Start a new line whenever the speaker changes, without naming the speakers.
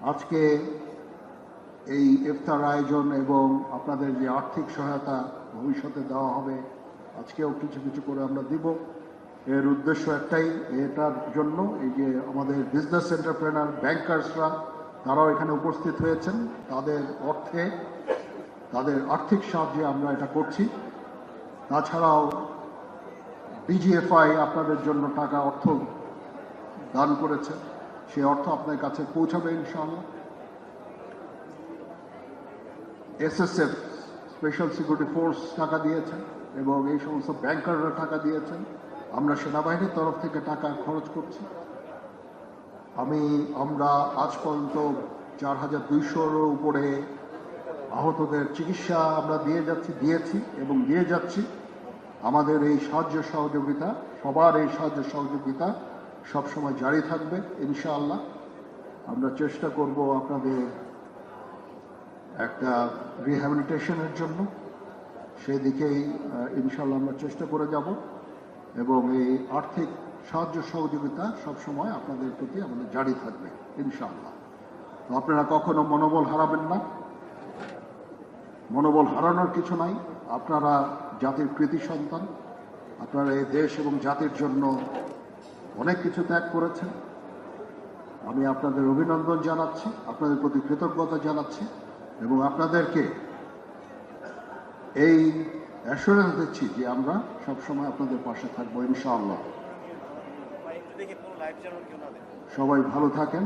আজকে এই ইফতার আয়োজন এবং আপনাদের যে আর্থিক সহায়তা ভবিষ্যতে দেওয়া হবে, আজকেও কিছু কিছু করে আমরা দিব। এর উদ্দেশ্য একটাই, এটার জন্য এই যে আমাদের বিজনেস এন্টারপ্রেনার ব্যাংকার্সরা তারাও এখানে উপস্থিত হয়েছেন, তাদের অর্থে তাদের আর্থিক সাহায্যে আমরা এটা করছি। তাছাড়াও বিজিএফআই আপনাদের জন্য টাকা অর্থ দান করেছে, সেই অর্থ আপনার কাছে পৌঁছাবে ইনশাআল্লাহ। এসএসএফ স্পেশাল সিকিউরিটি ফোর্স টাকা দিয়েছেন এবং এই সমস্ত ব্যাংকাররা টাকা দিয়েছেন। আমরা সেনাবাহিনীর তরফ থেকে টাকা খরচ করছি। আমরা আজ পর্যন্ত 4200-র উপরে আহতদের চিকিৎসা আমরা দিয়েছি এবং দিয়ে যাচ্ছি। আমাদের এই সাহায্য সহযোগিতা, সবার এই সাহায্য সহযোগিতা সবসময় জারি থাকবে ইনশাআল্লাহ। আমরা চেষ্টা করব আপনাদের একটা রিহ্যাবিলিটেশনের জন্য, সেদিকেই ইনশাআল্লাহ আমরা চেষ্টা করে যাব এবং এই আর্থিক সাহায্য সহযোগিতা সবসময় আপনাদের প্রতি আমাদের জারি থাকবে ইনশাআল্লাহ। তো আপনারা কখনো মনোবল হারাবেন না, মনোবল হারানোর কিছু নাই। আপনারা জাতির কৃতি সন্তান, আপনারা এই দেশ এবং জাতির জন্য অনেক কিছু ত্যাগ করেছেন। আমি আপনাদের অভিনন্দন জানাচ্ছি, আপনাদের প্রতি কৃতজ্ঞতা জানাচ্ছি এবং আপনাদেরকে এই অ্যাসুরেন্স দিচ্ছি যে আমরা সবসময় আপনাদের পাশে থাকবো ইনশাআল্লাহ। সবাই ভালো থাকেন।